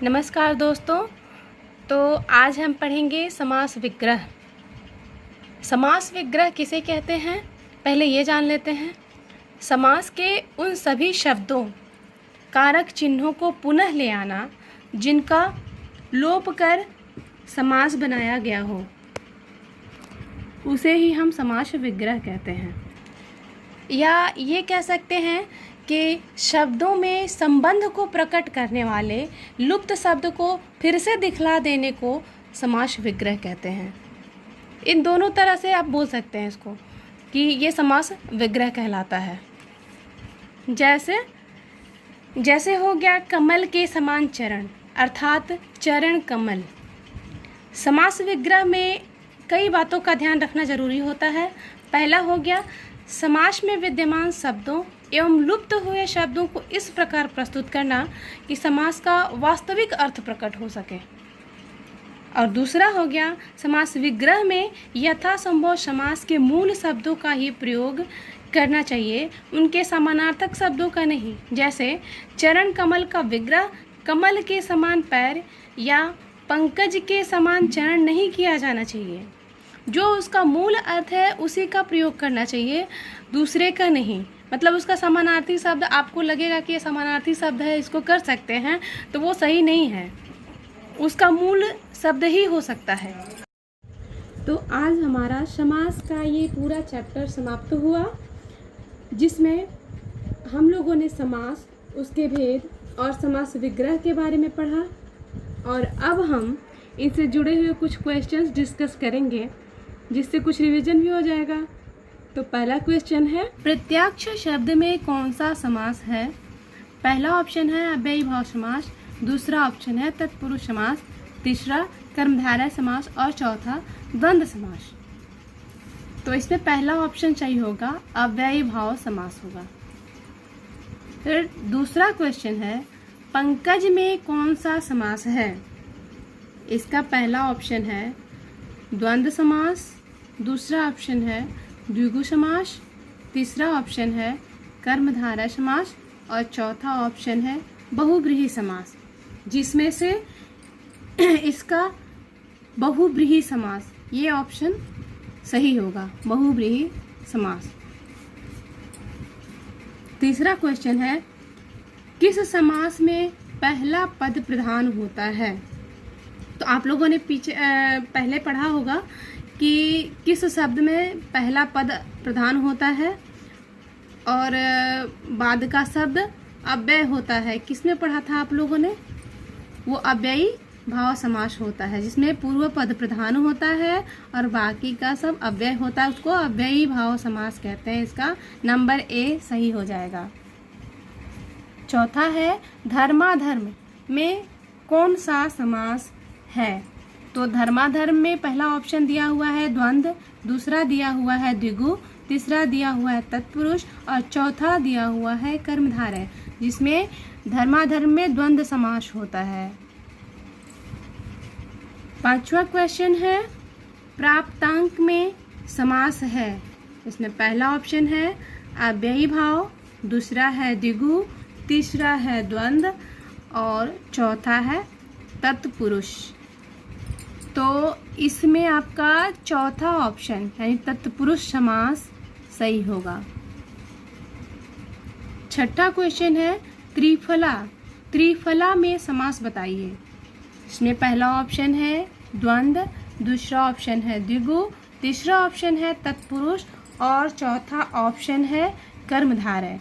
नमस्कार दोस्तों। तो आज हम पढ़ेंगे समास विग्रह। समास विग्रह किसे कहते हैं, पहले ये जान लेते हैं। समास के उन सभी शब्दों, कारक चिन्हों को पुनः ले आना जिनका लोप कर समास बनाया गया हो, उसे ही हम समास विग्रह कहते हैं। या ये कह सकते हैं कि शब्दों में संबंध को प्रकट करने वाले लुप्त शब्द को फिर से दिखला देने को समास विग्रह कहते हैं। इन दोनों तरह से आप बोल सकते हैं इसको कि ये समास विग्रह कहलाता है। जैसे हो गया कमल के समान चरण, अर्थात चरण कमल। समास विग्रह में कई बातों का ध्यान रखना जरूरी होता है। पहला हो गया समास में विद्यमान शब्दों एवं लुप्त हुए शब्दों को इस प्रकार प्रस्तुत करना कि समास का वास्तविक अर्थ प्रकट हो सके। और दूसरा हो गया समास विग्रह में यथासंभव समास के मूल शब्दों का ही प्रयोग करना चाहिए, उनके समानार्थक शब्दों का नहीं। जैसे चरण कमल का विग्रह कमल के समान पैर या पंकज के समान चरण नहीं किया जाना चाहिए। जो उसका मूल अर्थ है उसी का प्रयोग करना चाहिए, दूसरे का नहीं। मतलब उसका समानार्थी शब्द आपको लगेगा कि ये समानार्थी शब्द है, इसको कर सकते हैं, तो वो सही नहीं है, उसका मूल शब्द ही हो सकता है। तो आज हमारा समास का ये पूरा चैप्टर समाप्त हुआ, जिसमें हम लोगों ने समास, उसके भेद और समास विग्रह के बारे में पढ़ा। और अब हम इनसे जुड़े हुए कुछ क्वेश्चंस डिस्कस करेंगे, जिससे कुछ रिवीजन भी हो जाएगा। तो पहला क्वेश्चन है, प्रत्यक्ष शब्द में कौन सा समास है? पहला ऑप्शन है अव्ययी भाव समास, दूसरा ऑप्शन है तत्पुरुष समास, तीसरा कर्मधारय समास और चौथा द्वंद्व समास। तो इसमें पहला ऑप्शन सही होगा, अव्ययी भाव समास होगा। फिर दूसरा क्वेश्चन है, पंकज में कौन सा समास है? इसका पहला ऑप्शन है द्वंद्व समास, दूसरा ऑप्शन है द्विगु समास, तीसरा ऑप्शन है कर्मधारय समास और चौथा ऑप्शन है बहुव्रीहि समास, जिसमें से इसका बहुव्रीहि समास ये ऑप्शन सही होगा, बहुव्रीहि समास। तीसरा क्वेश्चन है, किस समास में पहला पद प्रधान होता है? तो आप लोगों ने पहले पढ़ा होगा कि किस शब्द में पहला पद प्रधान होता है और बाद का शब्द अव्यय होता है। किसमें पढ़ा था आप लोगों ने? वो अव्ययी भाव समास होता है, जिसमें पूर्व पद प्रधान होता है और बाकी का सब अव्यय होता है, उसको अव्ययी भाव समास कहते हैं। इसका नंबर ए सही हो जाएगा। चौथा है, धर्माधर्म में कौन सा समास है? तो धर्माधर्म में पहला ऑप्शन दिया हुआ है द्वंद्व, दूसरा दिया हुआ है द्विगु, तीसरा दिया हुआ है तत्पुरुष और चौथा दिया हुआ है कर्मधारय, जिसमें धर्माधर्म में द्वंद्व समास होता है। पांचवा क्वेश्चन है, प्राप्तांक में समास है। इसमें पहला ऑप्शन है अव्ययी भाव, दूसरा है द्विगु, तीसरा है द्वंद्व और चौथा है तत्पुरुष। तो इसमें आपका चौथा ऑप्शन यानी तत्पुरुष समास सही होगा। छठा क्वेश्चन है, त्रिफला में समास बताइए। इसमें पहला ऑप्शन है द्वंद्व, दूसरा ऑप्शन है द्विगु, तीसरा ऑप्शन है तत्पुरुष और चौथा ऑप्शन है कर्मधारय।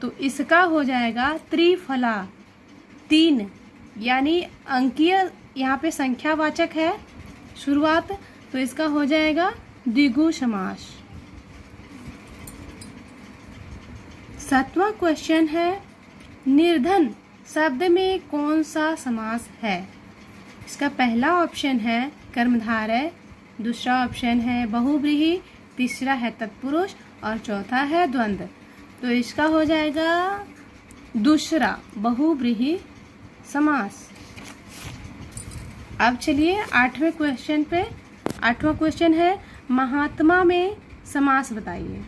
तो इसका हो जाएगा त्रिफला, 3 यानी अंकीय यहाँ पे संख्यावाचक है शुरुआत, तो इसका हो जाएगा द्विगु समास। सातवां क्वेश्चन है, निर्धन शब्द में कौन सा समास है? इसका पहला ऑप्शन है कर्मधारय, दूसरा ऑप्शन है बहुव्रीहि, तीसरा है तत्पुरुष और चौथा है द्वंद्व। तो इसका हो जाएगा दूसरा बहुव्रीहि समास। अब चलिए आठवें क्वेश्चन पे। आठवां क्वेश्चन है, महात्मा में समास बताइए।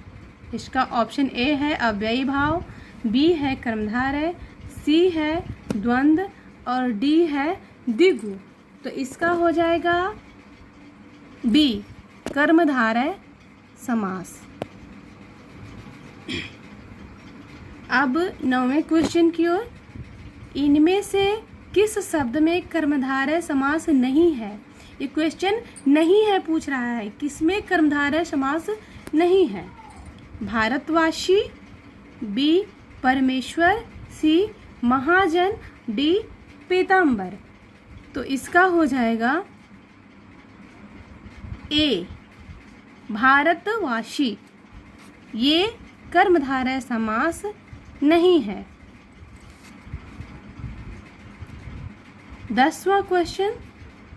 इसका ऑप्शन ए है अव्ययी भाव, बी है कर्मधारय, सी है द्वंद्व और डी है द्विगु। तो इसका हो जाएगा बी, कर्मधारय समास। अब 9वें क्वेश्चन की ओर। इनमें से किस शब्द में कर्मधारय समास नहीं है? ये क्वेश्चन नहीं है पूछ रहा है, किसमें कर्मधारय समास नहीं है? भारतवासी, बी परमेश्वर, सी महाजन, डी पीताम्बर। तो इसका हो जाएगा ए, भारतवासी। ये कर्मधारय समास नहीं है। 10वां क्वेश्चन।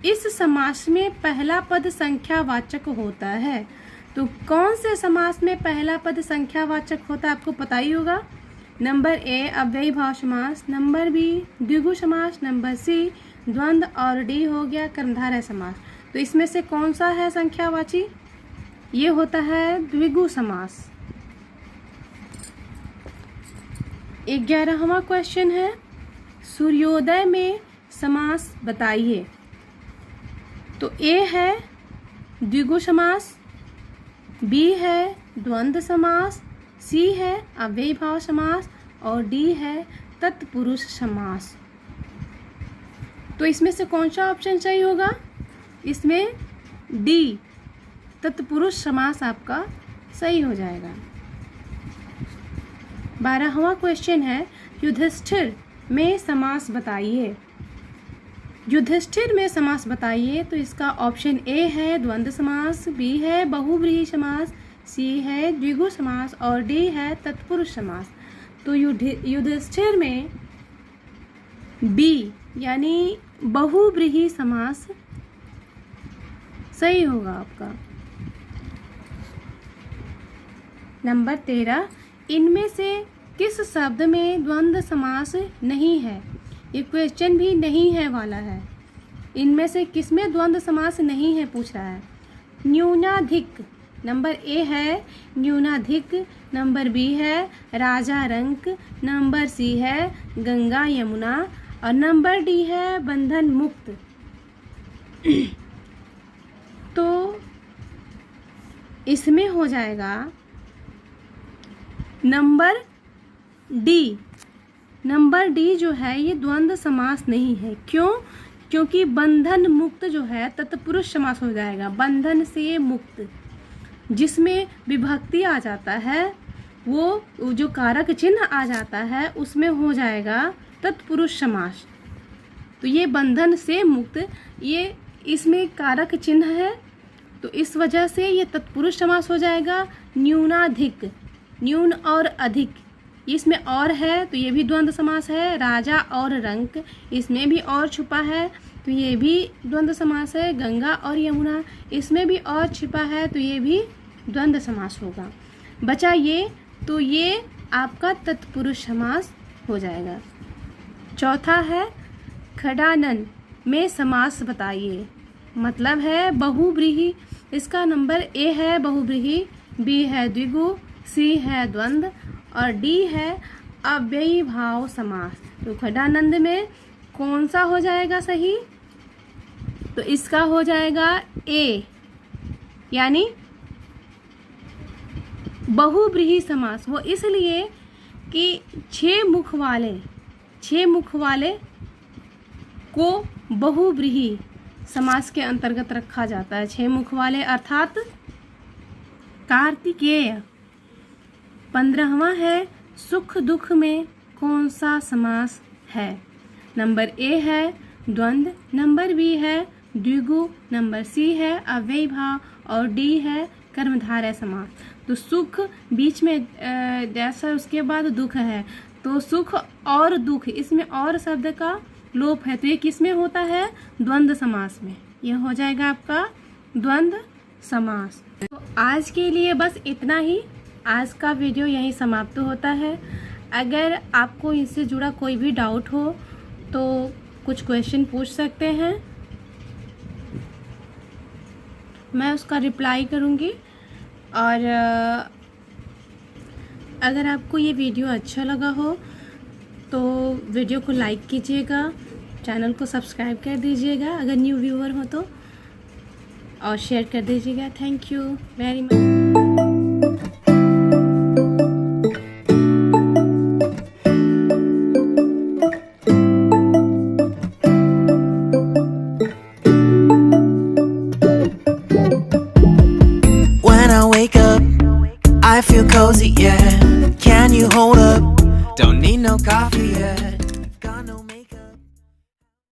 इस समास में पहला पद संख्यावाचक होता है। तो कौन से समास में पहला पद संख्यावाचक होता है आपको पता ही होगा। नंबर ए अव्ययी भाव समास, नंबर बी द्विगु समास, नंबर सी द्वंद्व और डी हो गया कर्मधारय समास। तो इसमें से कौन सा है संख्यावाची? ये होता है द्विगु समास। 11वां क्वेश्चन है, सूर्योदय में समास बताइए। तो ए है द्विगु समास, बी है द्वंद्व समास, सी है अव्ययी भाव समास और डी है तत्पुरुष समास। तो इसमें से कौन सा ऑप्शन सही होगा? इसमें डी तत्पुरुष समास आपका सही हो जाएगा। 12वां क्वेश्चन है, युधिष्ठिर में समास बताइए। युधिष्ठिर में समास बताइए। तो इसका ऑप्शन ए है द्वंद्व समास, बी है बहुव्रीहि समास, सी है द्विगु समास और डी है तत्पुरुष समास। तो युधिष्ठिर में बी यानी बहुव्रीहि समास सही होगा आपका। नंबर 13, इनमें से किस शब्द में द्वंद्व समास नहीं है? ये क्वेश्चन भी नहीं है वाला है। इनमें से किसमें द्वंद्व समास नहीं है पूछ रहा है। न्यूनाधिक, नंबर ए है न्यूनाधिक, नंबर बी है राजा रंक, नंबर सी है गंगा यमुना और नंबर डी है बंधन मुक्त। तो इसमें हो जाएगा नंबर डी। नंबर डी जो है ये द्वंद्व समास नहीं है। क्यों? क्योंकि बंधन मुक्त जो है तत्पुरुष समास हो जाएगा। बंधन से मुक्त जिसमें विभक्ति आ जाता है, वो जो कारक चिन्ह आ जाता है उसमें हो जाएगा तत्पुरुष समास। तो ये बंधन से मुक्त, ये इसमें कारक चिन्ह है तो इस वजह से ये तत्पुरुष समास हो जाएगा। न्यूनाधिक, न्यून और अधिक, इसमें और है तो ये भी द्वंद्व समास है। राजा और रंक, इसमें भी और छुपा है तो ये भी द्वंद्व समास है। गंगा और यमुना, इसमें भी और छिपा है तो ये भी द्वंद्व समास होगा। बचा ये, तो ये आपका तत्पुरुष समास हो जाएगा। चौथा है, खडानन में समास बताइए। मतलब है बहुव्रीहि। इसका नंबर ए है बहुव्रीहि, बी है द्विगु, सी है द्वंद्व और डी है अव्ययी भाव समास। तो खडानंद में कौन सा हो जाएगा सही? तो इसका हो जाएगा ए यानी बहुव्रीहि समास। वो इसलिए कि 6 मुख वाले को बहुव्रीहि समास के अंतर्गत रखा जाता है। 6 मुख वाले अर्थात कार्तिकेय। 15वां है, सुख दुख में कौन सा समास है? नंबर ए है द्वंद्व, नंबर बी है द्विगु, नंबर सी है अव्ययी भाव और डी है कर्मधारय समास। तो सुख बीच में जैसा उसके बाद दुख है, तो सुख और दुख, इसमें और शब्द का लोप है तो ये किस में होता है? द्वंद्व समास में। यह हो जाएगा आपका द्वंद्व समास। तो आज के लिए बस इतना ही। आज का वीडियो यहीं समाप्त होता है। अगर आपको इससे जुड़ा कोई भी डाउट हो तो कुछ क्वेश्चन पूछ सकते हैं, मैं उसका रिप्लाई करूँगी। और अगर आपको ये वीडियो अच्छा लगा हो तो वीडियो को लाइक कीजिएगा, चैनल को सब्सक्राइब कर दीजिएगा अगर न्यू व्यूअर हो तो, और शेयर कर दीजिएगा। Thank you very much. When I wake up, I feel cozy, yeah. Can you hold up? Don't need no coffee yet.